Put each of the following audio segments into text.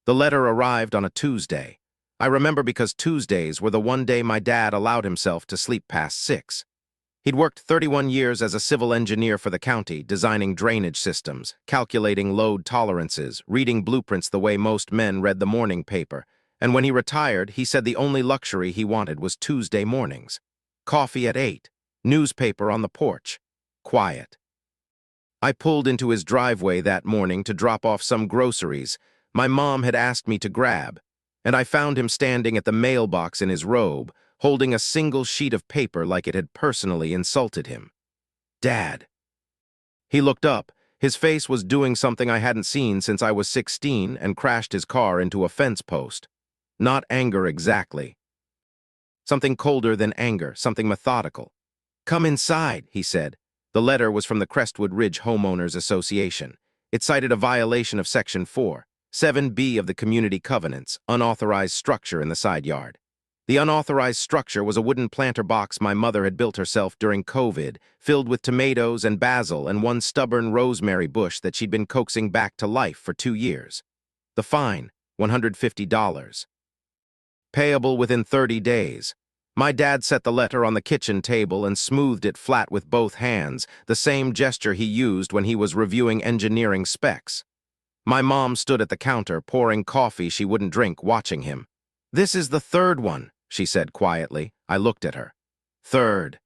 The letter arrived on a Tuesday. I remember because Tuesdays were the one day my dad allowed himself to sleep past 6. He'd worked 31 years as a civil engineer for the county, designing drainage systems, calculating load tolerances, reading blueprints the way most men read the morning paper. And when he retired, he said the only luxury he wanted was Tuesday mornings. Coffee at 8, newspaper on the porch, quiet. I pulled into his driveway that morning to drop off some groceries my mom had asked me to grab, and I found him standing at the mailbox in his robe, holding a single sheet of paper like it had personally insulted him. Dad. He looked up. His face was doing something I hadn't seen since I was 16 and crashed his car into a fence post. Not anger exactly. Something colder than anger, something methodical. "Come inside," he said. The letter was from the Crestwood Ridge Homeowners Association. It cited a violation of Section 4.7b of the Community Covenants, unauthorized structure in the side yard. The unauthorized structure was a wooden planter box my mother had built herself during COVID, filled with tomatoes and basil and one stubborn rosemary bush that she'd been coaxing back to life for 2 years. The fine, $150. Payable within 30 days. My dad set the letter on the kitchen table and smoothed it flat with both hands, the same gesture he used when he was reviewing engineering specs. My mom stood at the counter, pouring coffee she wouldn't drink, watching him. "This is the third one," she said quietly. I looked at her. "Third."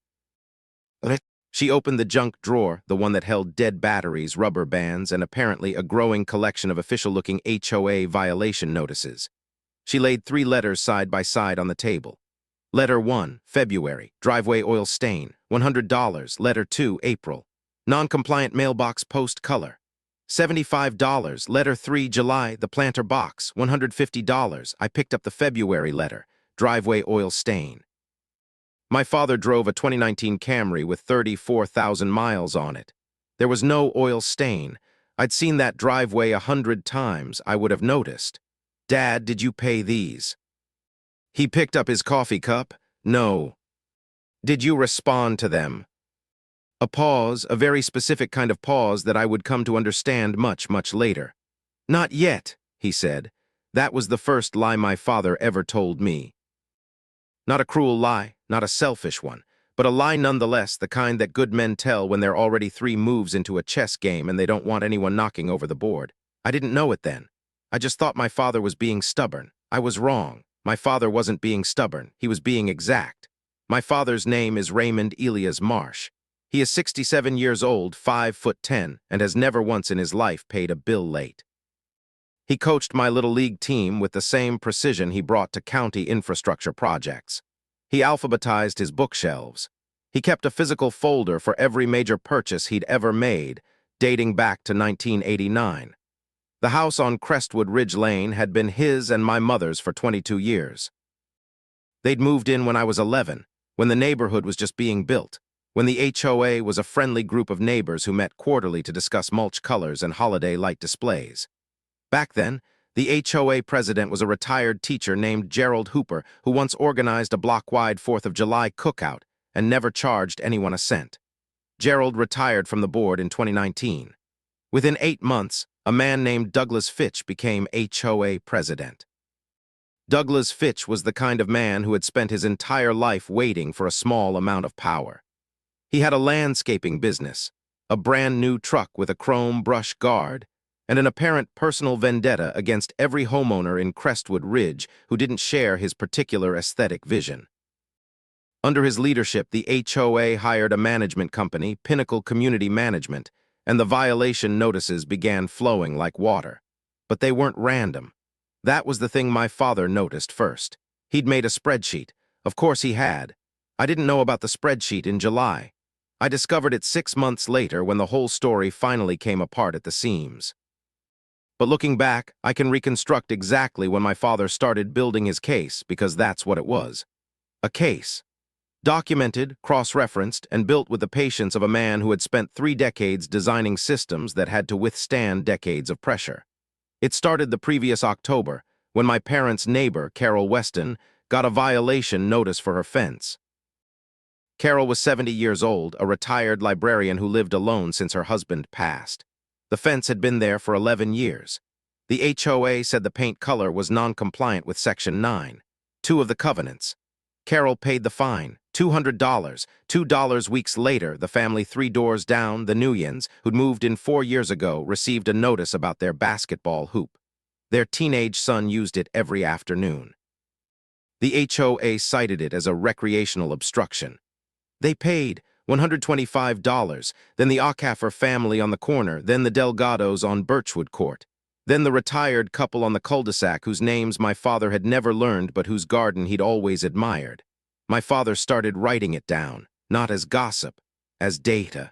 She opened the junk drawer, the one that held dead batteries, rubber bands, and apparently a growing collection of official-looking HOA violation notices. She laid 3 letters side by side on the table. Letter 1, February, driveway oil stain, $100. Letter 2, April, non-compliant mailbox post color, $75. Letter 3, July, the planter box, $150. I picked up the February letter, driveway oil stain. My father drove a 2019 Camry with 34,000 miles on it. There was no oil stain. I'd seen that driveway 100 times. I would have noticed. "Dad, did you pay these?" He picked up his coffee cup. "No." "Did you respond to them?" A pause, a very specific kind of pause that I would come to understand much, much later. "Not yet," he said. That was the first lie my father ever told me. Not a cruel lie, not a selfish one, but a lie nonetheless, the kind that good men tell when they're already 3 moves into a chess game and they don't want anyone knocking over the board. I didn't know it then. I just thought my father was being stubborn. I was wrong. My father wasn't being stubborn. He was being exact. My father's name is Raymond Elias Marsh. He is 67 years old, 5'10", and has never once in his life paid a bill late. He coached my little league team with the same precision he brought to county infrastructure projects. He alphabetized his bookshelves. He kept a physical folder for every major purchase he'd ever made, dating back to 1989. The house on Crestwood Ridge Lane had been his and my mother's for 22 years. They'd moved in when I was 11, when the neighborhood was just being built, when the HOA was a friendly group of neighbors who met quarterly to discuss mulch colors and holiday light displays. Back then, the HOA president was a retired teacher named Gerald Hooper who once organized a block-wide 4th of July cookout and never charged anyone a cent. Gerald retired from the board in 2019. Within 8 months, a man named Douglas Fitch became HOA president. Douglas Fitch was the kind of man who had spent his entire life waiting for a small amount of power. He had a landscaping business, a brand new truck with a chrome brush guard, and an apparent personal vendetta against every homeowner in Crestwood Ridge who didn't share his particular aesthetic vision. Under his leadership, the HOA hired a management company, Pinnacle Community Management, and the violation notices began flowing like water. But they weren't random. That was the thing my father noticed first. He'd made a spreadsheet. Of course he had. I didn't know about the spreadsheet in July. I discovered it 6 months later when the whole story finally came apart at the seams. But looking back, I can reconstruct exactly when my father started building his case, because that's what it was. A case. Documented, cross-referenced, and built with the patience of a man who had spent 3 decades designing systems that had to withstand decades of pressure. It started the previous October, when my parents' neighbor, Carol Weston, got a violation notice for her fence. Carol was 70 years old, a retired librarian who lived alone since her husband passed. The fence had been there for 11 years. The HOA said the paint color was non-compliant with Section 9, 2 of the covenants. Carol paid the fine, $200. $2 weeks later, the family 3 doors down, the Nuyens, who'd moved in 4 years ago, received a notice about their basketball hoop. Their teenage son used it every afternoon. The HOA cited it as a recreational obstruction. They paid $125, then the Acaffer family on the corner, then the Delgados on Birchwood Court, then the retired couple on the cul-de-sac whose names my father had never learned but whose garden he'd always admired. My father started writing it down, not as gossip, as data.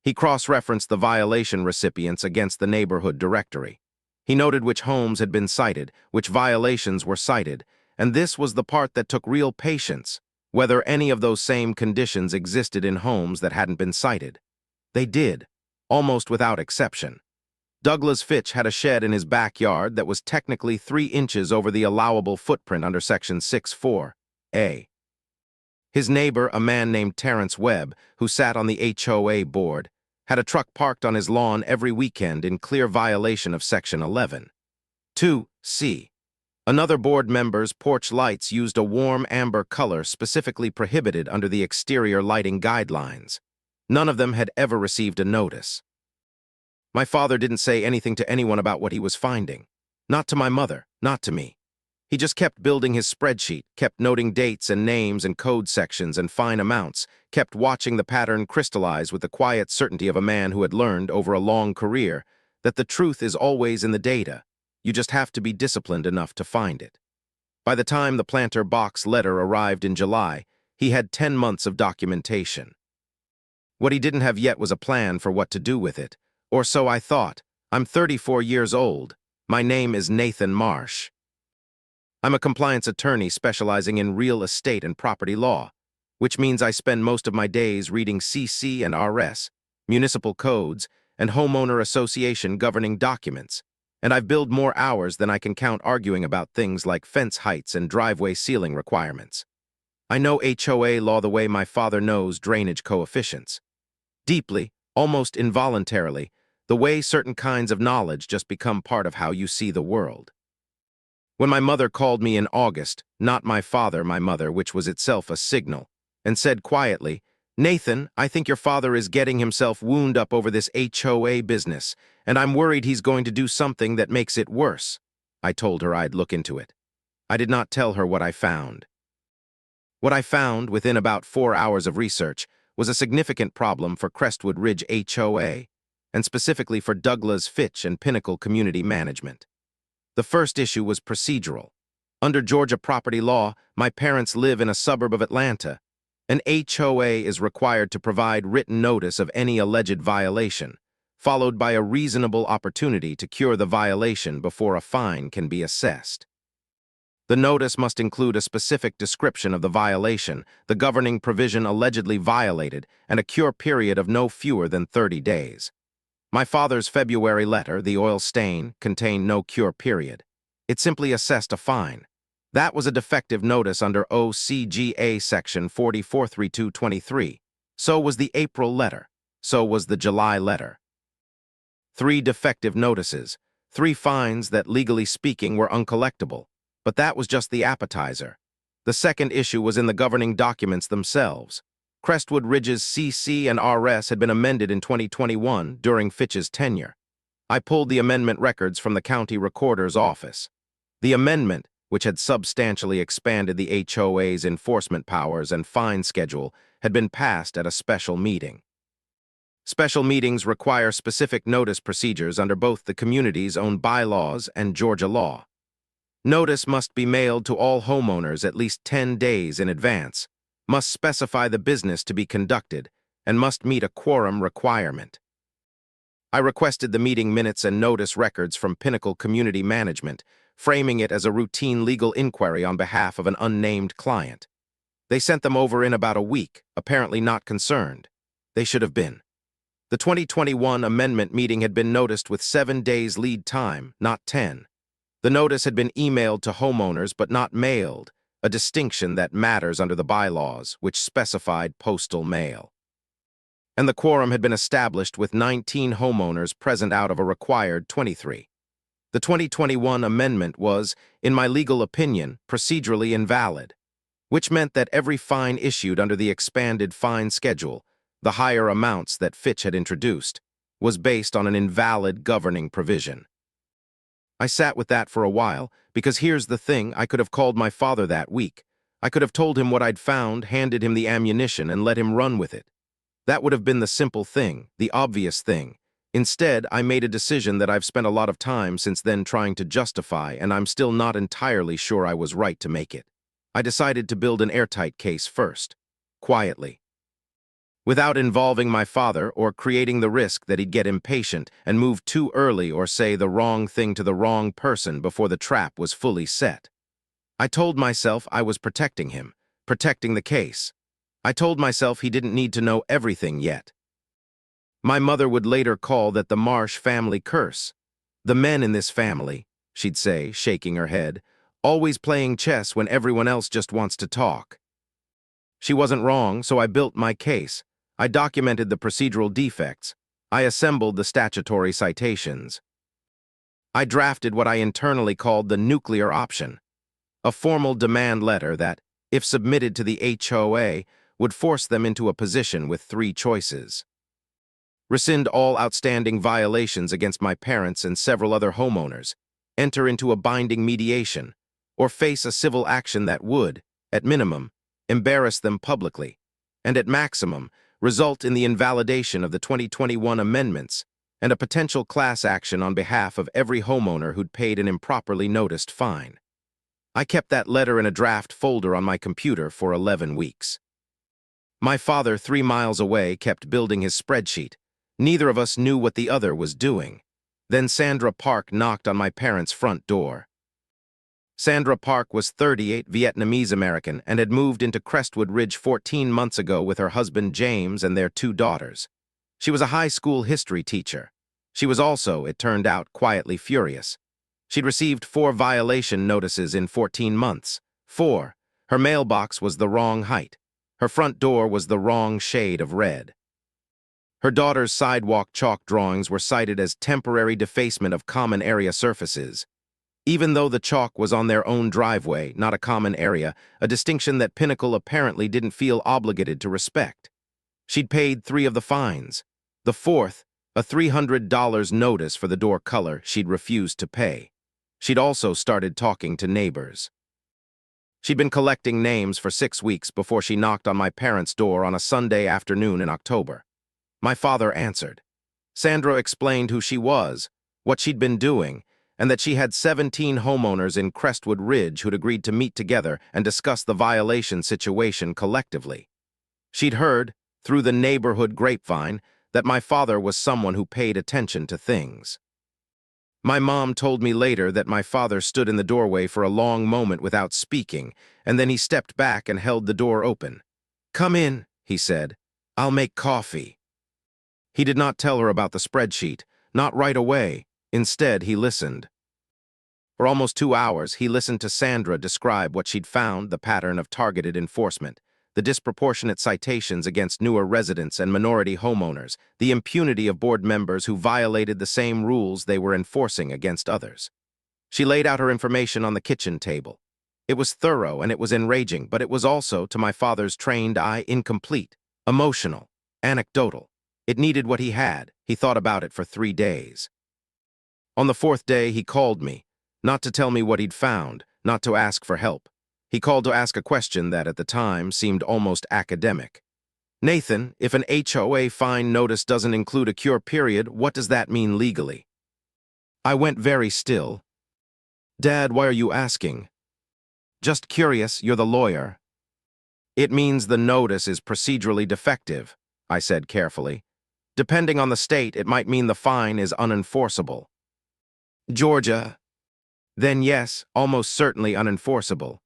He cross-referenced the violation recipients against the neighborhood directory. He noted which homes had been cited, which violations were cited, and this was the part that took real patience, whether any of those same conditions existed in homes that hadn't been cited. They did, almost without exception. Douglas Fitch had a shed in his backyard that was technically 3 inches over the allowable footprint under Section 6(4)(a). His neighbor, a man named Terrence Webb, who sat on the HOA board, had a truck parked on his lawn every weekend in clear violation of Section 11(2)(c). Another board member's porch lights used a warm amber color specifically prohibited under the exterior lighting guidelines. None of them had ever received a notice. My father didn't say anything to anyone about what he was finding. Not to my mother, not to me. He just kept building his spreadsheet, kept noting dates and names and code sections and fine amounts, kept watching the pattern crystallize with the quiet certainty of a man who had learned over a long career that the truth is always in the data. You just have to be disciplined enough to find it. By the time the planter box letter arrived in July, he had 10 months of documentation. What he didn't have yet was a plan for what to do with it, or so I thought. I'm 34 years old. My name is Nathan Marsh. I'm a compliance attorney specializing in real estate and property law, which means I spend most of my days reading CC and RS, municipal codes, and homeowner association governing documents, and I've billed more hours than I can count arguing about things like fence heights and driveway ceiling requirements. I know HOA law the way my father knows drainage coefficients. Deeply, almost involuntarily, the way certain kinds of knowledge just become part of how you see the world. When my mother called me in August, not my father, my mother, which was itself a signal, and said quietly, "Nathan, I think your father is getting himself wound up over this HOA business, and I'm worried he's going to do something that makes it worse." I told her I'd look into it. I did not tell her what I found. What I found, within about 4 hours of research, was a significant problem for Crestwood Ridge HOA, and specifically for Douglas Fitch and Pinnacle Community Management. The first issue was procedural. Under Georgia property law, my parents live in a suburb of Atlanta. An HOA is required to provide written notice of any alleged violation, followed by a reasonable opportunity to cure the violation before a fine can be assessed. The notice must include a specific description of the violation, the governing provision allegedly violated, and a cure period of no fewer than 30 days. My father's February letter, the oil stain, contained no cure period. It simply assessed a fine. That was a defective notice under OCGA Section 443223. So was the April letter. So was the July letter. 3 defective notices, 3 fines that, legally speaking, were uncollectible. But that was just the appetizer. The second issue was in the governing documents themselves. Crestwood Ridge's CC and RS had been amended in 2021 during Fitch's tenure. I pulled the amendment records from the county recorder's office. The amendment, which had substantially expanded the HOA's enforcement powers and fine schedule, had been passed at a special meeting. Special meetings require specific notice procedures under both the community's own bylaws and Georgia law. Notice must be mailed to all homeowners at least 10 days in advance, must specify the business to be conducted, and must meet a quorum requirement. I requested the meeting minutes and notice records from Pinnacle Community Management, framing it as a routine legal inquiry on behalf of an unnamed client. They sent them over in about a week, apparently not concerned. They should have been. The 2021 amendment meeting had been noticed with 7 days lead time, not 10. The notice had been emailed to homeowners but not mailed, a distinction that matters under the bylaws, which specified postal mail. And the quorum had been established with 19 homeowners present out of a required 23. The 2021 amendment was, in my legal opinion, procedurally invalid, which meant that every fine issued under the expanded fine schedule, the higher amounts that Fitch had introduced, was based on an invalid governing provision. I sat with that for a while, because here's the thing, I could have called my father that week. I could have told him what I'd found, handed him the ammunition, and let him run with it. That would have been the simple thing, the obvious thing. Instead, I made a decision that I've spent a lot of time since then trying to justify, and I'm still not entirely sure I was right to make it. I decided to build an airtight case first, quietly, without involving my father or creating the risk that he'd get impatient and move too early or say the wrong thing to the wrong person before the trap was fully set. I told myself I was protecting him, protecting the case. I told myself he didn't need to know everything yet. My mother would later call that the Marsh family curse. The men in this family, she'd say, shaking her head, always playing chess when everyone else just wants to talk. She wasn't wrong, so I built my case. I documented the procedural defects. I assembled the statutory citations. I drafted what I internally called the nuclear option, a formal demand letter that, if submitted to the HOA, would force them into a position with three choices: rescind all outstanding violations against my parents and several other homeowners, enter into a binding mediation, or face a civil action that would, at minimum, embarrass them publicly, and at maximum, result in the invalidation of the 2021 amendments and a potential class action on behalf of every homeowner who'd paid an improperly noticed fine. I kept that letter in a draft folder on my computer for 11 weeks. My father, 3 miles away, kept building his spreadsheet. Neither of us knew what the other was doing. Then Sandra Park knocked on my parents' front door. Sandra Park was 38, Vietnamese-American, and had moved into Crestwood Ridge 14 months ago with her husband James and their 2 daughters. She was a high school history teacher. She was also, it turned out, quietly furious. She'd received 4 violation notices in 14 months. 4. Her mailbox was the wrong height. Her front door was the wrong shade of red. Her daughter's sidewalk chalk drawings were cited as temporary defacement of common area surfaces, even though the chalk was on their own driveway, not a common area, a distinction that Pinnacle apparently didn't feel obligated to respect. She'd paid 3 of the fines. The 4th, a $300 notice for the door color, she'd refused to pay. She'd also started talking to neighbors. She'd been collecting names for 6 weeks before she knocked on my parents' door on a Sunday afternoon in October. My father answered. Sandra explained who she was, what she'd been doing, and that she had 17 homeowners in Crestwood Ridge who'd agreed to meet together and discuss the violation situation collectively. She'd heard, through the neighborhood grapevine, that my father was someone who paid attention to things. My mom told me later that my father stood in the doorway for a long moment without speaking, and then he stepped back and held the door open. "Come in," he said. "I'll make coffee." He did not tell her about the spreadsheet, not right away. Instead, he listened. For almost 2 hours, he listened to Sandra describe what she'd found, the pattern of targeted enforcement, the disproportionate citations against newer residents and minority homeowners, the impunity of board members who violated the same rules they were enforcing against others. She laid out her information on the kitchen table. It was thorough and it was enraging, but it was also, to my father's trained eye, incomplete, emotional, anecdotal. It needed what he had. He thought about it for 3 days. On the 4th day, he called me, not to tell me what he'd found, not to ask for help. He called to ask a question that, at the time, seemed almost academic. "Nathan, if an HOA fine notice doesn't include a cure period, what does that mean legally?" I went very still. "Dad, why are you asking?" "Just curious, you're the lawyer." "It means the notice is procedurally defective," I said carefully. "Depending on the state, it might mean the fine is unenforceable." "Georgia." "Then yes, almost certainly unenforceable."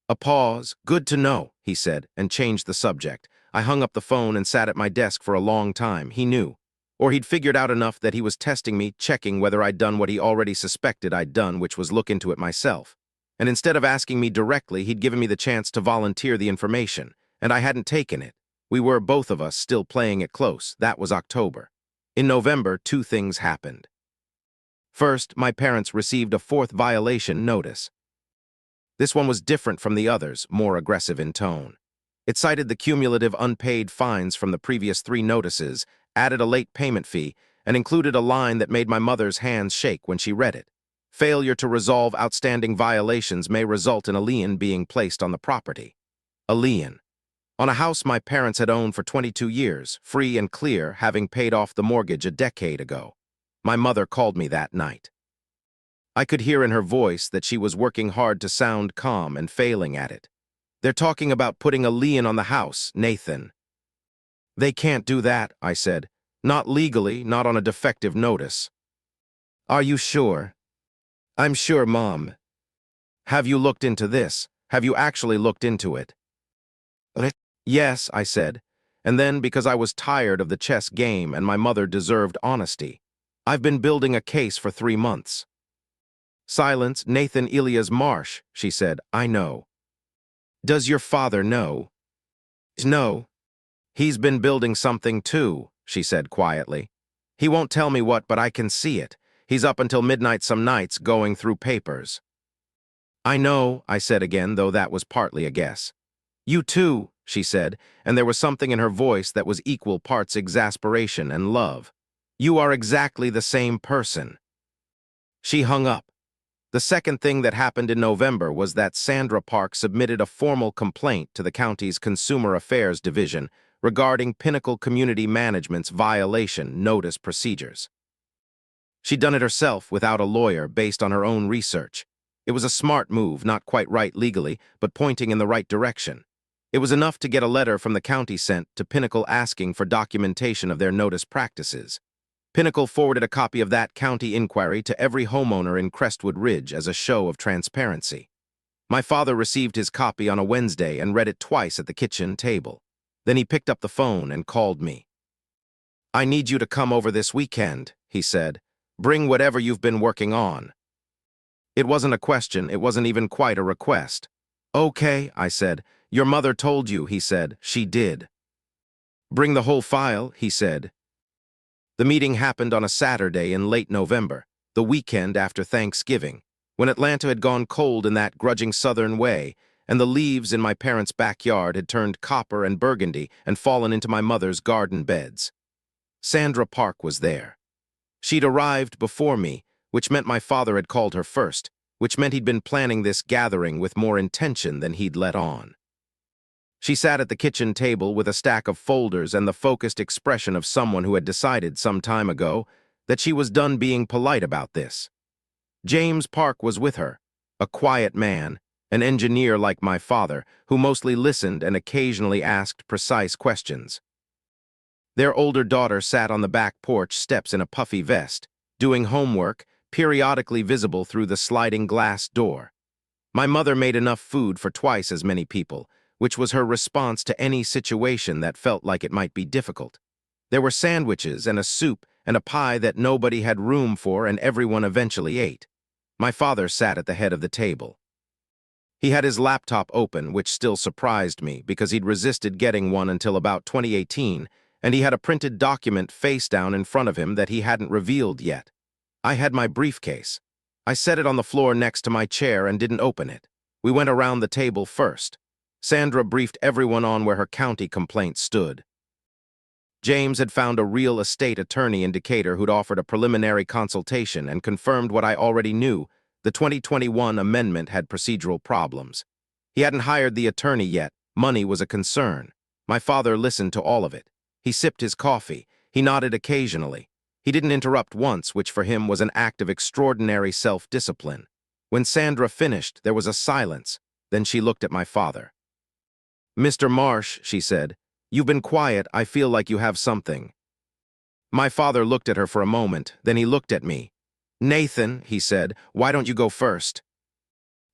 A pause. "Good to know," he said, and changed the subject. I hung up the phone and sat at my desk for a long time. He knew. Or he'd figured out enough that he was testing me, checking whether I'd done what he already suspected I'd done, which was look into it myself. And instead of asking me directly, he'd given me the chance to volunteer the information, and I hadn't taken it. We were, both of us, still playing it close. That was October. In November, 2 things happened. First, my parents received a fourth violation notice. This one was different from the others, more aggressive in tone. It cited the cumulative unpaid fines from the previous 3 notices, added a late payment fee, and included a line that made my mother's hands shake when she read it. Failure to resolve outstanding violations may result in a lien being placed on the property. A lien. On a house my parents had owned for 22 years, free and clear, having paid off the mortgage a decade ago. My mother called me that night. I could hear in her voice that she was working hard to sound calm and failing at it. "They're talking about putting a lien on the house, Nathan." "They can't do that," I said. "Not legally, not on a defective notice." "Are you sure?" "I'm sure, Mom." "Have you looked into this? Have you actually looked into it?" "Yes," I said. And then, because I was tired of the chess game and my mother deserved honesty, "I've been building a case for 3 months." "Silence, Nathan Elias Marsh," she said. "I know." "Does your father know?" "No." "He's been building something too," she said quietly. "He won't tell me what, but I can see it. He's up until midnight some nights going through papers." "I know," I said again, though that was partly a guess. "You too," she said, and there was something in her voice that was equal parts exasperation and love. "You are exactly the same person." She hung up. The second thing that happened in November was that Sandra Park submitted a formal complaint to the county's Consumer Affairs Division regarding Pinnacle Community Management's violation notice procedures. She'd done it herself without a lawyer based on her own research. It was a smart move, not quite right legally, but pointing in the right direction. It was enough to get a letter from the county sent to Pinnacle asking for documentation of their notice practices. Pinnacle forwarded a copy of that county inquiry to every homeowner in Crestwood Ridge as a show of transparency. My father received his copy on a Wednesday and read it twice at the kitchen table. Then he picked up the phone and called me. "I need you to come over this weekend," he said. "Bring whatever you've been working on." It wasn't a question, it wasn't even quite a request. "Okay," I said. "Your mother told you," he said. "She did." "Bring the whole file," he said. The meeting happened on a Saturday in late November, the weekend after Thanksgiving, when Atlanta had gone cold in that grudging southern way, and the leaves in my parents' backyard had turned copper and burgundy and fallen into my mother's garden beds. Sandra Park was there. She'd arrived before me, which meant my father had called her first, which meant he'd been planning this gathering with more intention than he'd let on. She sat at the kitchen table with a stack of folders and the focused expression of someone who had decided some time ago that she was done being polite about this. James Park was with her, a quiet man, an engineer like my father, who mostly listened and occasionally asked precise questions. Their older daughter sat on the back porch steps in a puffy vest, doing homework, periodically visible through the sliding glass door. My mother made enough food for twice as many people, which was her response to any situation that felt like it might be difficult. There were sandwiches and a soup and a pie that nobody had room for, and everyone eventually ate. My father sat at the head of the table. He had his laptop open, which still surprised me because he'd resisted getting one until about 2018, and he had a printed document face down in front of him that he hadn't revealed yet. I had my briefcase. I set it on the floor next to my chair and didn't open it. We went around the table first. Sandra briefed everyone on where her county complaint stood. James had found a real estate attorney in Decatur who'd offered a preliminary consultation and confirmed what I already knew: the 2021 amendment had procedural problems. He hadn't hired the attorney yet. Money was a concern. My father listened to all of it. He sipped his coffee. He nodded occasionally. He didn't interrupt once, which for him was an act of extraordinary self-discipline. When Sandra finished, there was a silence. Then she looked at my father. "Mr. Marsh," she said, "you've been quiet. I feel like you have something." My father looked at her for a moment, then he looked at me. "Nathan," he said, "why don't you go first?"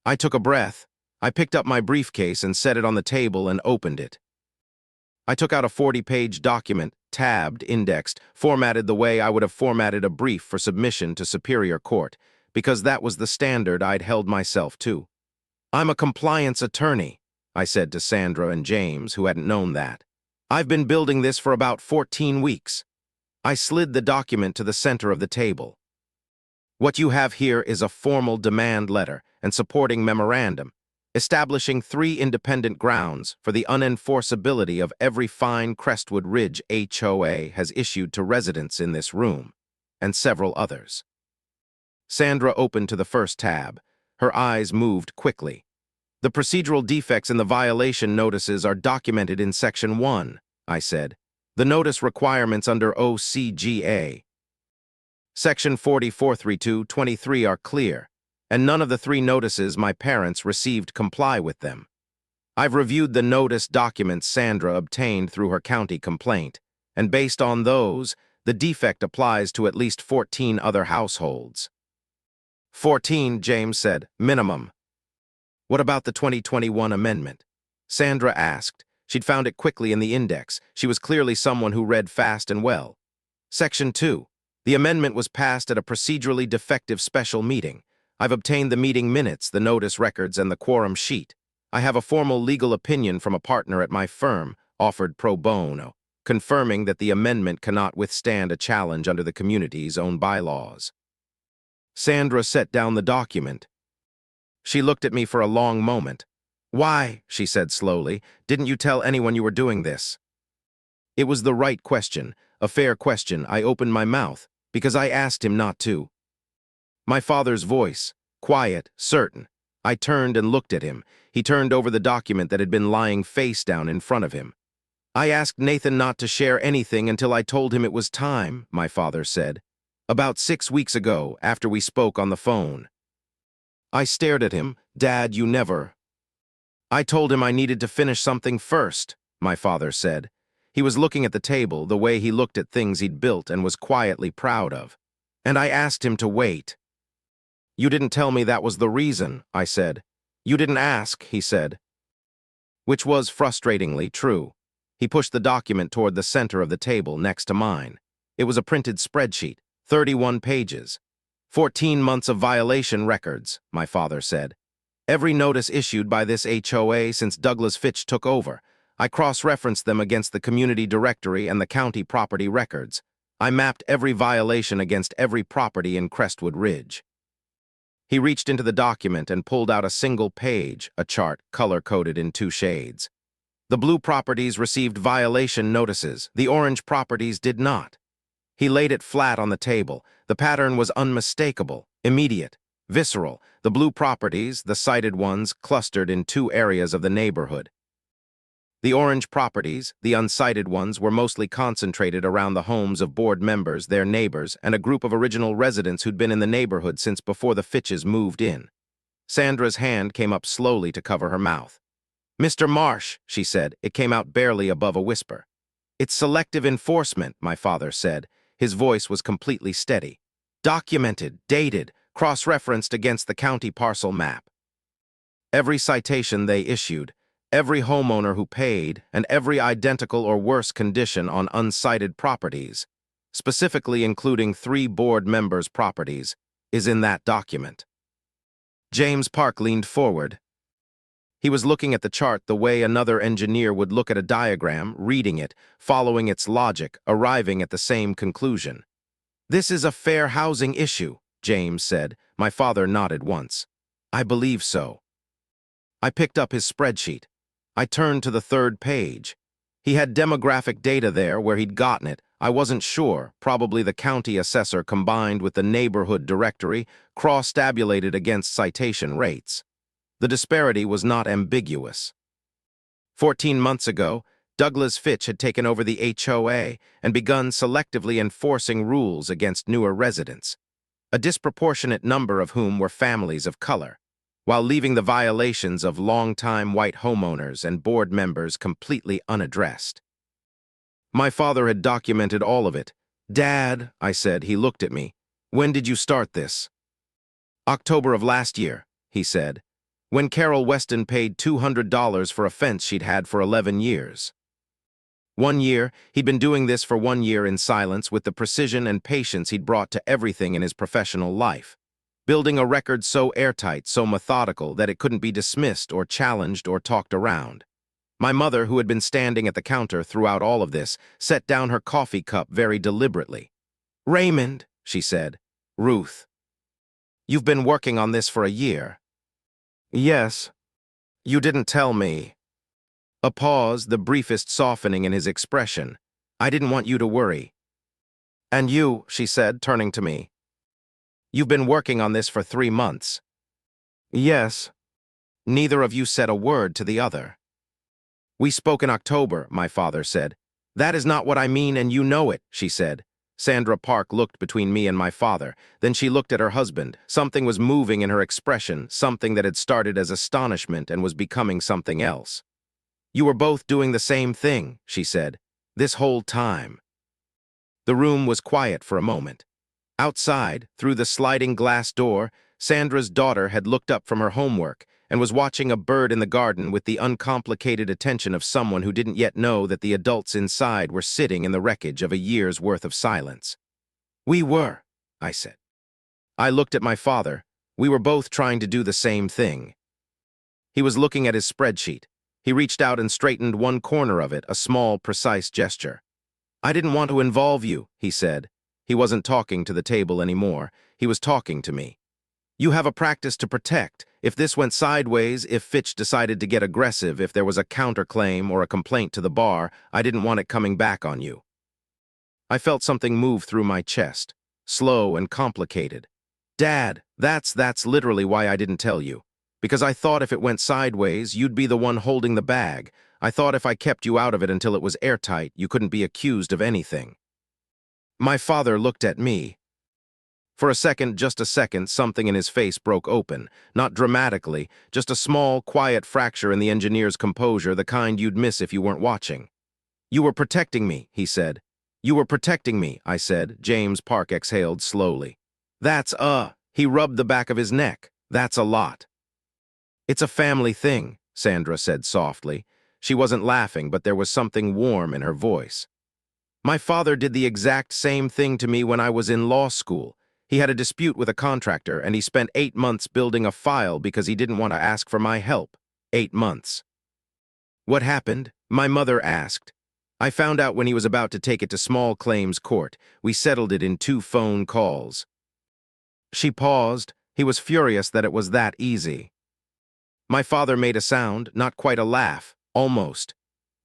I took a breath. I picked up my briefcase and set it on the table and opened it. I took out a 40-page document, tabbed, indexed, formatted the way I would have formatted a brief for submission to Superior Court, because that was the standard I'd held myself to. "I'm a compliance attorney," I said to Sandra and James, who hadn't known that. "I've been building this for about 14 weeks. I slid the document to the center of the table. What you have here is a formal demand letter and supporting memorandum, establishing 3 independent grounds for the unenforceability of every fine Crestwood Ridge HOA has issued to residents in this room, and several others. Sandra opened to the first tab. Her eyes moved quickly. The procedural defects in the violation notices are documented in Section 1, I said. The notice requirements under OCGA. Section 4432-23 are clear, and none of the 3 notices my parents received comply with them. I've reviewed the notice documents Sandra obtained through her county complaint, and based on those, the defect applies to at least 14 other households. 14, James said, minimum. What about the 2021 amendment? Sandra asked. She'd found it quickly in the index. She was clearly someone who read fast and well. Section 2. The amendment was passed at a procedurally defective special meeting. I've obtained the meeting minutes, the notice records, and the quorum sheet. I have a formal legal opinion from a partner at my firm, offered pro bono, confirming that the amendment cannot withstand a challenge under the community's own bylaws. Sandra set down the document. She looked at me for a long moment. Why, she said slowly, didn't you tell anyone you were doing this? It was the right question, a fair question. I opened my mouth, because I asked him not to. My father's voice, quiet, certain. I turned and looked at him. He turned over the document that had been lying face down in front of him. I asked Nathan not to share anything until I told him it was time, my father said. About 6 weeks ago, after we spoke on the phone. I stared at him. Dad, you never. I told him I needed to finish something first, my father said. He was looking at the table, the way he looked at things he'd built and was quietly proud of. And I asked him to wait. You didn't tell me that was the reason, I said. You didn't ask, he said. Which was frustratingly true. He pushed the document toward the center of the table next to mine. It was a printed spreadsheet, 31 pages. 14 months of violation records, my father said. Every notice issued by this HOA since Douglas Fitch took over. I cross-referenced them against the community directory and the county property records. I mapped every violation against every property in Crestwood Ridge. He reached into the document and pulled out a single page, a chart color-coded in 2 shades. The blue properties received violation notices. The orange properties did not. He laid it flat on the table. The pattern was unmistakable, immediate, visceral. The blue properties, the cited ones, clustered in 2 areas of the neighborhood. The orange properties, the unsighted ones, were mostly concentrated around the homes of board members, their neighbors, and a group of original residents who'd been in the neighborhood since before the Fitches moved in. Sandra's hand came up slowly to cover her mouth. Mr. Marsh, she said. It came out barely above a whisper. It's selective enforcement, my father said. His voice was completely steady. Documented, dated, cross-referenced against the county parcel map. Every citation they issued, every homeowner who paid, and every identical or worse condition on unsighted properties, specifically including 3 board members' properties, is in that document. James Park leaned forward. He was looking at the chart the way another engineer would look at a diagram, reading it, following its logic, arriving at the same conclusion. This is a fair housing issue, James said. My father nodded once. I believe so. I picked up his spreadsheet. I turned to the 3rd page. He had demographic data there where he'd gotten it. I wasn't sure, probably the county assessor combined with the neighborhood directory, cross-tabulated against citation rates. The disparity was not ambiguous. 14 months ago, Douglas Fitch had taken over the HOA and begun selectively enforcing rules against newer residents, a disproportionate number of whom were families of color, while leaving the violations of longtime white homeowners and board members completely unaddressed. My father had documented all of it. Dad, I said. He looked at me. When did you start this? October of last year, he said. When Carol Weston paid $200 for a fence she'd had for 11 years. 1 year, he'd been doing this for 1 year in silence with the precision and patience he'd brought to everything in his professional life, building a record so airtight, so methodical that it couldn't be dismissed or challenged or talked around. My mother, who had been standing at the counter throughout all of this, set down her coffee cup very deliberately. Raymond, she said. Ruth. You've been working on this for a year. Yes. You didn't tell me. A pause, the briefest softening in his expression. I didn't want you to worry. And you, she said, turning to me. You've been working on this for 3 months. Yes. Neither of you said a word to the other. We spoke in October, my father said. That is not what I mean, and you know it, she said. Sandra Park looked between me and my father. Then she looked at her husband. Something was moving in her expression, something that had started as astonishment and was becoming something else. You were both doing the same thing, she said, this whole time. The room was quiet for a moment. Outside, through the sliding glass door, Sandra's daughter had looked up from her homework and was watching a bird in the garden with the uncomplicated attention of someone who didn't yet know that the adults inside were sitting in the wreckage of a year's worth of silence. We were, I said. I looked at my father. We were both trying to do the same thing. He was looking at his spreadsheet. He reached out and straightened one corner of it, a small, precise gesture. I didn't want to involve you, he said. He wasn't talking to the table anymore. He was talking to me. You have a practice to protect. If this went sideways, if Fitch decided to get aggressive, if there was a counterclaim or a complaint to the bar, I didn't want it coming back on you. I felt something move through my chest, slow and complicated. Dad, that's literally why I didn't tell you. Because I thought if it went sideways, you'd be the one holding the bag. I thought if I kept you out of it until it was airtight, you couldn't be accused of anything. My father looked at me. For a second, just a second, something in his face broke open. Not dramatically, just a small, quiet fracture in the engineer's composure, the kind you'd miss if you weren't watching. You were protecting me, he said. You were protecting me, I said. James Park exhaled slowly. He rubbed the back of his neck. That's a lot. It's a family thing, Sandra said softly. She wasn't laughing, but there was something warm in her voice. My father did the exact same thing to me when I was in law school. He had a dispute with a contractor, and he spent 8 months building a file because he didn't want to ask for my help. 8 months. What happened? My mother asked. I found out when he was about to take it to small claims court. We settled it in 2 phone calls. She paused. He was furious that it was that easy. My father made a sound, not quite a laugh, almost.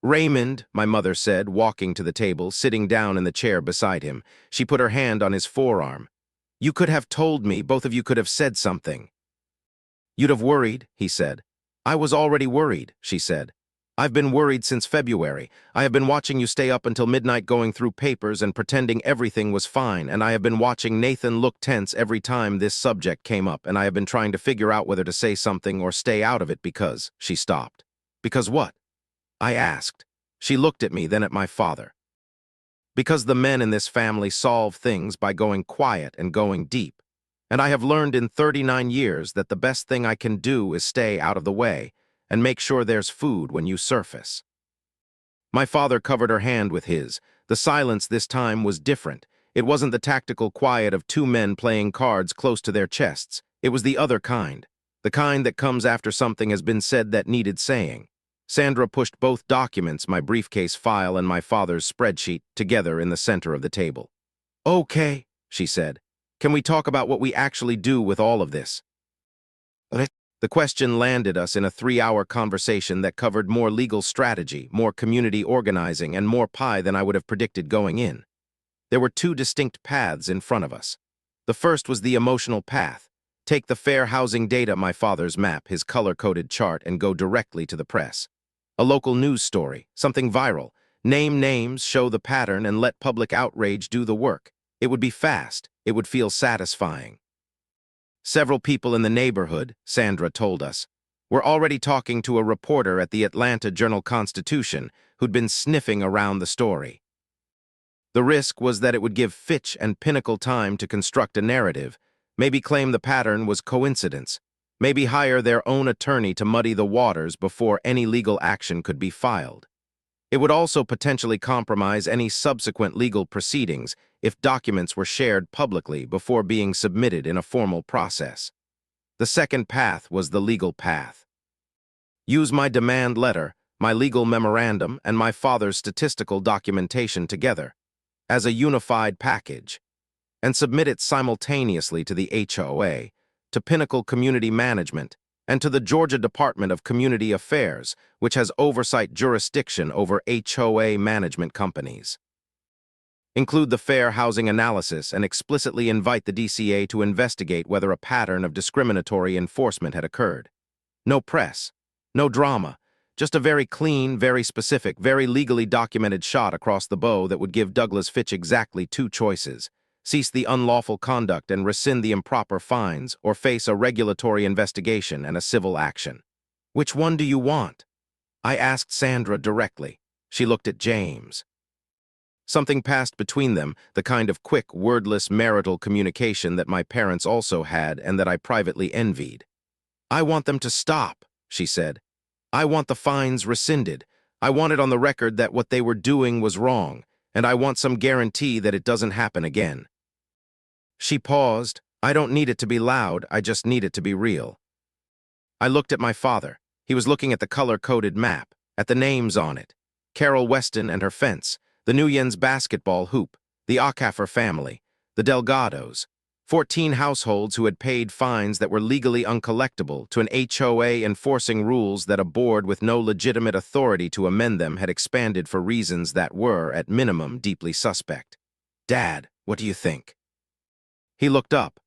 Raymond, my mother said, walking to the table, sitting down in the chair beside him. She put her hand on his forearm. You could have told me, both of you could have said something. You'd have worried, he said. I was already worried, she said. I've been worried since February. I have been watching you stay up until midnight going through papers and pretending everything was fine, and I have been watching Nathan look tense every time this subject came up, and I have been trying to figure out whether to say something or stay out of it because, she stopped. Because what? I asked. She looked at me, then at my father. Because the men in this family solve things by going quiet and going deep. And I have learned in 39 years that the best thing I can do is stay out of the way and make sure there's food when you surface. My father covered her hand with his. The silence this time was different. It wasn't the tactical quiet of 2 men playing cards close to their chests. It was the other kind. The kind that comes after something has been said that needed saying. Sandra pushed both documents, my briefcase file and my father's spreadsheet, together in the center of the table. Okay, she said. Can we talk about what we actually do with all of this? The question landed us in a 3-hour conversation that covered more legal strategy, more community organizing, and more pie than I would have predicted going in. There were 2 distinct paths in front of us. The first was the emotional path. Take the fair housing data, my father's map, his color-coded chart, and go directly to the press. A local news story, something viral. Name names, show the pattern, and let public outrage do the work. It would be fast. It would feel satisfying. Several people in the neighborhood, Sandra told us, were already talking to a reporter at the Atlanta Journal-Constitution who'd been sniffing around the story. The risk was that it would give Fitch and Pinnacle time to construct a narrative, maybe claim the pattern was coincidence, maybe hire their own attorney to muddy the waters before any legal action could be filed. It would also potentially compromise any subsequent legal proceedings if documents were shared publicly before being submitted in a formal process. The second path was the legal path. Use my demand letter, my legal memorandum, and my father's statistical documentation together as a unified package, and submit it simultaneously to the HOA, to Pinnacle Community Management, and to the Georgia Department of Community Affairs, which has oversight jurisdiction over HOA management companies. Include the fair housing analysis and explicitly invite the DCA to investigate whether a pattern of discriminatory enforcement had occurred. No press, no drama, just a very clean, very specific, very legally documented shot across the bow that would give Douglas Fitch exactly two choices: cease the unlawful conduct and rescind the improper fines, or face a regulatory investigation and a civil action. Which one do you want? I asked Sandra directly. She looked at James. Something passed between them, the kind of quick, wordless marital communication that my parents also had and that I privately envied. I want them to stop, she said. I want the fines rescinded. I want it on the record that what they were doing was wrong, and I want some guarantee that it doesn't happen again. She paused. I don't need it to be loud, I just need it to be real. I looked at my father. He was looking at the color-coded map, at the names on it. Carol Weston and her fence, the Nuyens basketball hoop, the Acaffer family, the Delgados, 14 households who had paid fines that were legally uncollectible to an HOA enforcing rules that a board with no legitimate authority to amend them had expanded for reasons that were, at minimum, deeply suspect. Dad, what do you think? He looked up.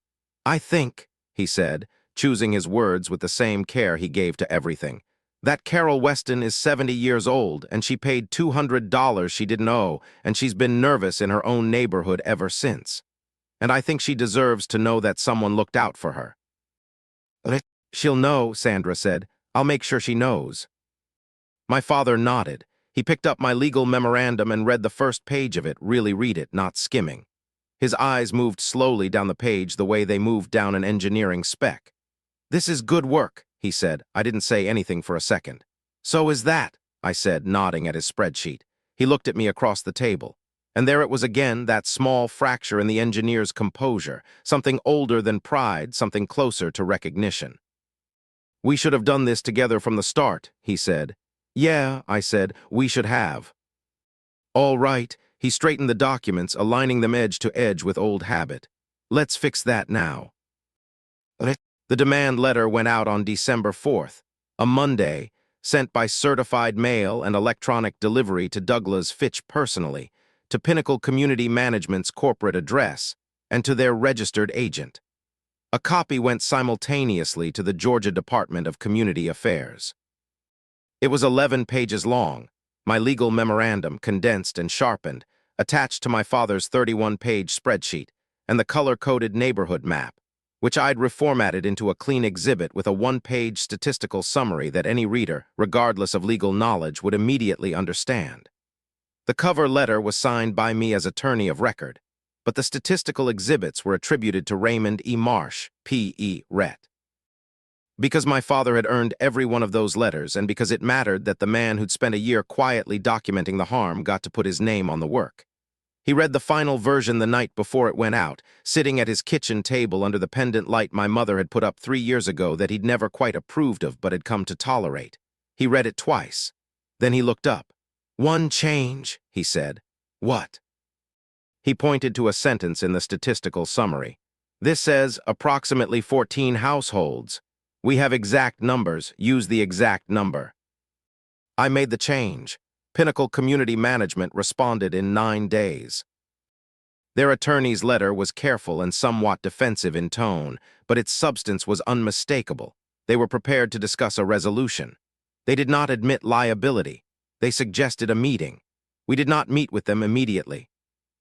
I think, he said, choosing his words with the same care he gave to everything, that Carol Weston is 70 years old, and she paid $200 she didn't owe, and she's been nervous in her own neighborhood ever since. And I think she deserves to know that someone looked out for her. She'll know, Sandra said. I'll make sure she knows. My father nodded. He picked up my legal memorandum and read the first page of it, really read it, not skimming. His eyes moved slowly down the page the way they moved down an engineering spec. This is good work, he said. I didn't say anything for a second. So is that, I said, nodding at his spreadsheet. He looked at me across the table. And there it was again, that small fracture in the engineer's composure, something older than pride, something closer to recognition. We should have done this together from the start, he said. Yeah, I said, we should have. All right, he straightened the documents, aligning them edge to edge with old habit. Let's fix that now. The demand letter went out on December 4th, a Monday, sent by certified mail and electronic delivery to Douglas Fitch personally, to Pinnacle Community Management's corporate address, and to their registered agent. A copy went simultaneously to the Georgia Department of Community Affairs. It was 11 pages long, my legal memorandum condensed and sharpened, attached to my father's 31-page spreadsheet, and the color-coded neighborhood map, which I'd reformatted into a clean exhibit with a one-page statistical summary that any reader, regardless of legal knowledge, would immediately understand. The cover letter was signed by me as attorney of record, but the statistical exhibits were attributed to Raymond E. Marsh, P.E. Rett. Because my father had earned every one of those letters, and because it mattered that the man who'd spent a year quietly documenting the harm got to put his name on the work. He read the final version the night before it went out, sitting at his kitchen table under the pendant light my mother had put up 3 years ago that he'd never quite approved of but had come to tolerate. He read it twice. Then he looked up. One change, he said. What? He pointed to a sentence in the statistical summary. This says approximately 14 households. We have exact numbers. Use the exact number. I made the change. Pinnacle Community Management responded in 9 days. Their attorney's letter was careful and somewhat defensive in tone, but its substance was unmistakable. They were prepared to discuss a resolution. They did not admit liability. They suggested a meeting. We did not meet with them immediately.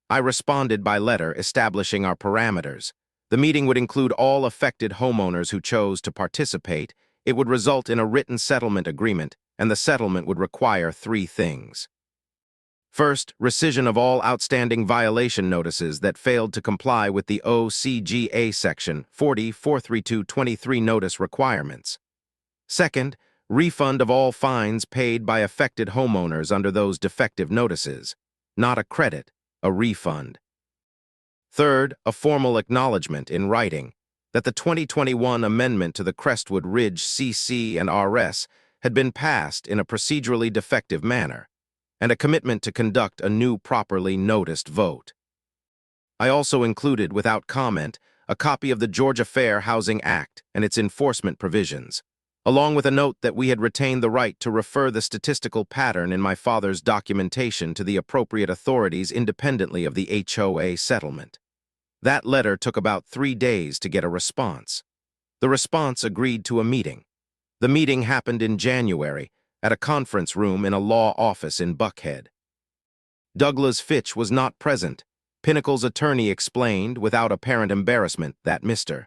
I responded by letter establishing our parameters. The meeting would include all affected homeowners who chose to participate. It would result in a written settlement agreement, and the settlement would require 3 things. First, rescission of all outstanding violation notices that failed to comply with the OCGA Section 40-432-23 notice requirements. Second, refund of all fines paid by affected homeowners under those defective notices. Not a credit, a refund. Third, a formal acknowledgement in writing that the 2021 amendment to the Crestwood Ridge CC and RS had been passed in a procedurally defective manner, and a commitment to conduct a new properly noticed vote. I also included, without comment, a copy of the Georgia Fair Housing Act and its enforcement provisions, along with a note that we had retained the right to refer the statistical pattern in my father's documentation to the appropriate authorities independently of the HOA settlement. That letter took about 3 days to get a response. The response agreed to a meeting. The meeting happened in January at a conference room in a law office in Buckhead. Douglas Fitch was not present. Pinnacle's attorney explained, without apparent embarrassment, that Mr.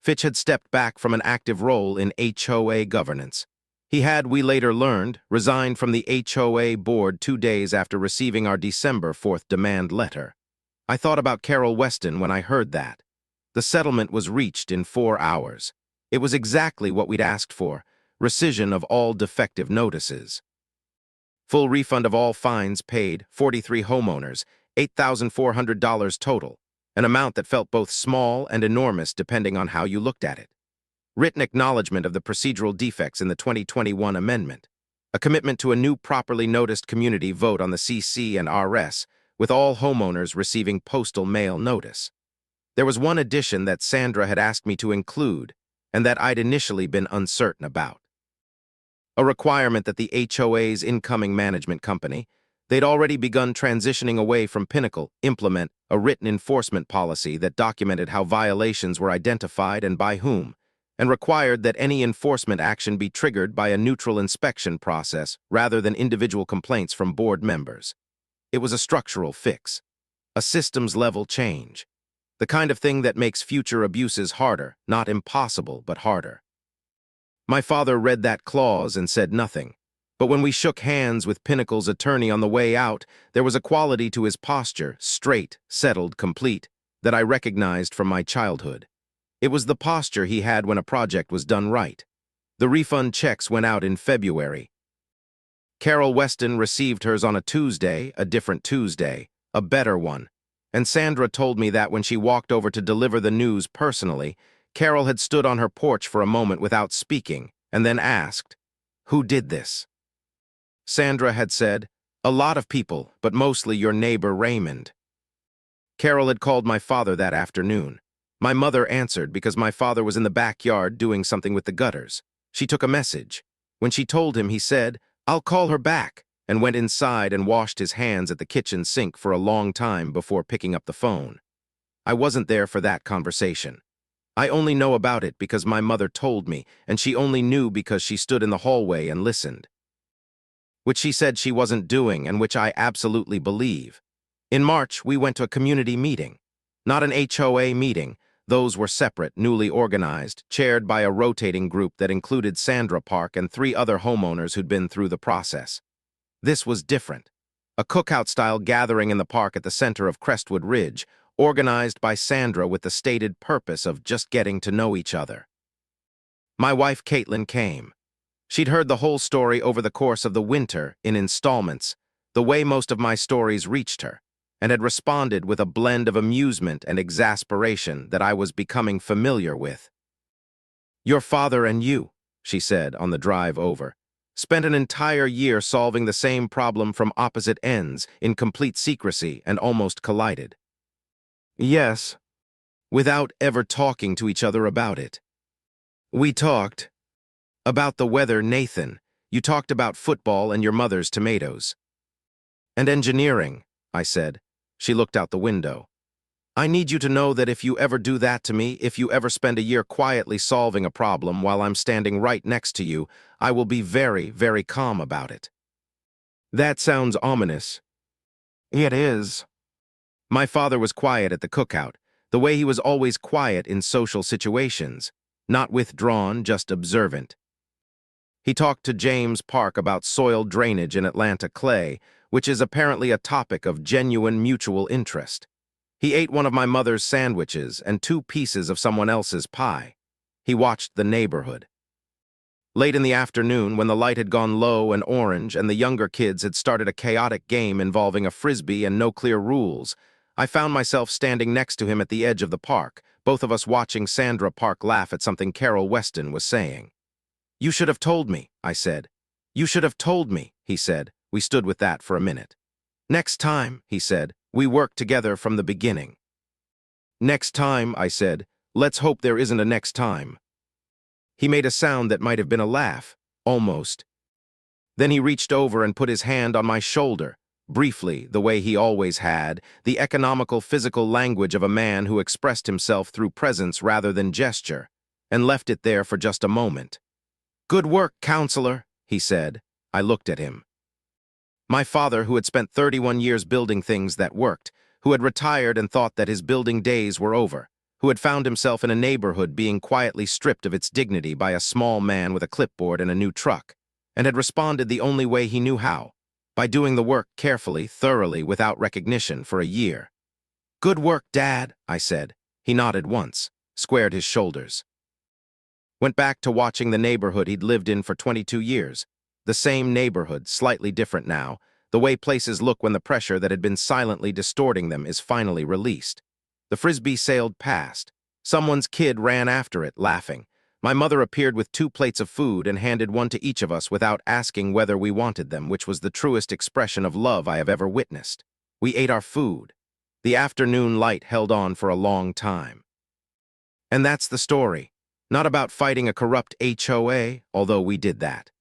Fitch had stepped back from an active role in HOA governance. He had, we later learned, resigned from the HOA board 2 days after receiving our December 4th demand letter. I thought about Carol Weston when I heard that. The settlement was reached in 4 hours. It was exactly what we'd asked for: rescission of all defective notices. Full refund of all fines paid, 43 homeowners, $8,400 total, an amount that felt both small and enormous depending on how you looked at it. Written acknowledgement of the procedural defects in the 2021 amendment. A commitment to a new properly noticed community vote on the CC and RS, with all homeowners receiving postal mail notice. There was one addition that Sandra had asked me to include, and that I'd initially been uncertain about. A requirement that the HOA's incoming management company, they'd already begun transitioning away from Pinnacle, implement a written enforcement policy that documented how violations were identified and by whom, and required that any enforcement action be triggered by a neutral inspection process rather than individual complaints from board members. It was a structural fix, a systems-level change, the kind of thing that makes future abuses harder, not impossible, but harder. My father read that clause and said nothing, but when we shook hands with Pinnacle's attorney on the way out, there was a quality to his posture, straight, settled, complete, that I recognized from my childhood. It was the posture he had when a project was done right. The refund checks went out in February. Carol Weston received hers on a Tuesday, a different Tuesday, a better one, and Sandra told me that when she walked over to deliver the news personally, Carol had stood on her porch for a moment without speaking, and then asked, "Who did this?" Sandra had said, "A lot of people, but mostly your neighbor Raymond." Carol had called my father that afternoon. My mother answered because my father was in the backyard doing something with the gutters. She took a message. When she told him, he said, "I'll call her back," and went inside and washed his hands at the kitchen sink for a long time before picking up the phone. I wasn't there for that conversation. I only know about it because my mother told me, and she only knew because she stood in the hallway and listened. Which she said she wasn't doing, and which I absolutely believe. In March, we went to a community meeting. Not an HOA meeting. Those were separate, newly organized, chaired by a rotating group that included Sandra Park and 3 other homeowners who'd been through the process. This was different. A cookout-style gathering in the park at the center of Crestwood Ridge, organized by Sandra with the stated purpose of just getting to know each other. My wife Caitlin came. She'd heard the whole story over the course of the winter in installments, the way most of my stories reached her, and had responded with a blend of amusement and exasperation that I was becoming familiar with. "Your father and you," she said on the drive over, "spent an entire year solving the same problem from opposite ends in complete secrecy and almost collided." "Yes," without ever talking to each other about it. "We talked about the weather, Nathan. You talked about football and your mother's tomatoes." "And engineering," I said. She looked out the window. "I need you to know that if you ever do that to me, if you ever spend a year quietly solving a problem while I'm standing right next to you, I will be very, very calm about it." "That sounds ominous." "It is." My father was quiet at the cookout, the way he was always quiet in social situations, not withdrawn, just observant. He talked to James Park about soil drainage in Atlanta clay, which is apparently a topic of genuine mutual interest. He ate one of my mother's sandwiches and 2 pieces of someone else's pie. He watched the neighborhood. Late in the afternoon, when the light had gone low and orange and the younger kids had started a chaotic game involving a frisbee and no clear rules, I found myself standing next to him at the edge of the park, both of us watching Sandra Park laugh at something Carol Weston was saying. "You should have told me," I said. "You should have told me," he said. We stood with that for a minute. "Next time," he said, "we work together from the beginning." Next time, I said. Let's hope there isn't a next time. He made a sound that might have been a laugh, almost. Then he reached over and put his hand on my shoulder, briefly, the way he always had, the economical physical language of a man who expressed himself through presence rather than gesture, and left it there for just a moment. "Good work, counselor," he said. I looked at him. My father, who had spent 31 years building things that worked, who had retired and thought that his building days were over, who had found himself in a neighborhood being quietly stripped of its dignity by a small man with a clipboard and a new truck, and had responded the only way he knew how, by doing the work carefully, thoroughly, without recognition for a year. "Good work, Dad," I said. He nodded once, squared his shoulders. Went back to watching the neighborhood he'd lived in for 22 years. The same neighborhood, slightly different now, the way places look when the pressure that had been silently distorting them is finally released. The frisbee sailed past. Someone's kid ran after it, laughing. My mother appeared with 2 plates of food and handed one to each of us without asking whether we wanted them, which was the truest expression of love I have ever witnessed. We ate our food. The afternoon light held on for a long time. And that's the story. Not about fighting a corrupt HOA, although we did that.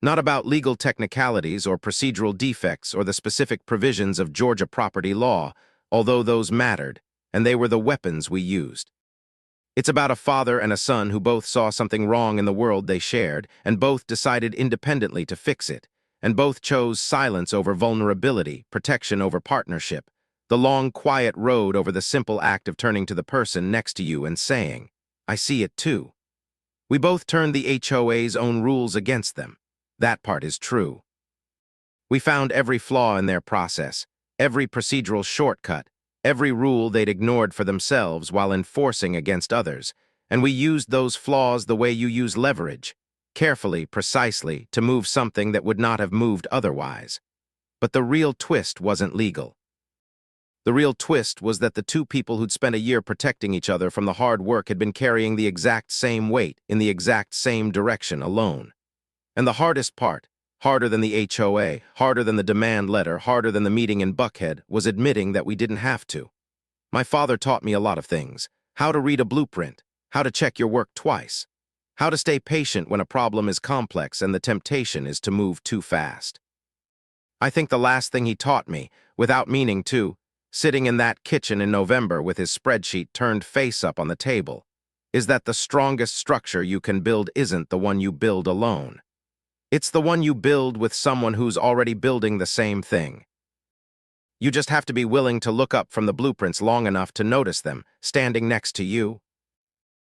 Not about legal technicalities or procedural defects or the specific provisions of Georgia property law, although those mattered, and they were the weapons we used. It's about a father and a son who both saw something wrong in the world they shared, and both decided independently to fix it, and both chose silence over vulnerability, protection over partnership, the long, quiet road over the simple act of turning to the person next to you and saying, "I see it too." We both turned the HOA's own rules against them. That part is true. We found every flaw in their process, every procedural shortcut, every rule they'd ignored for themselves while enforcing against others, and we used those flaws the way you use leverage, carefully, precisely, to move something that would not have moved otherwise. But the real twist wasn't legal. The real twist was that the 2 people who'd spent a year protecting each other from the hard work had been carrying the exact same weight in the exact same direction alone. And the hardest part, harder than the HOA, harder than the demand letter, harder than the meeting in Buckhead, was admitting that we didn't have to. My father taught me a lot of things. How to read a blueprint, how to check your work twice, how to stay patient when a problem is complex and the temptation is to move too fast. I think the last thing he taught me, without meaning to, sitting in that kitchen in November with his spreadsheet turned face up on the table, is that the strongest structure you can build isn't the one you build alone. It's the one you build with someone who's already building the same thing. You just have to be willing to look up from the blueprints long enough to notice them, standing next to you,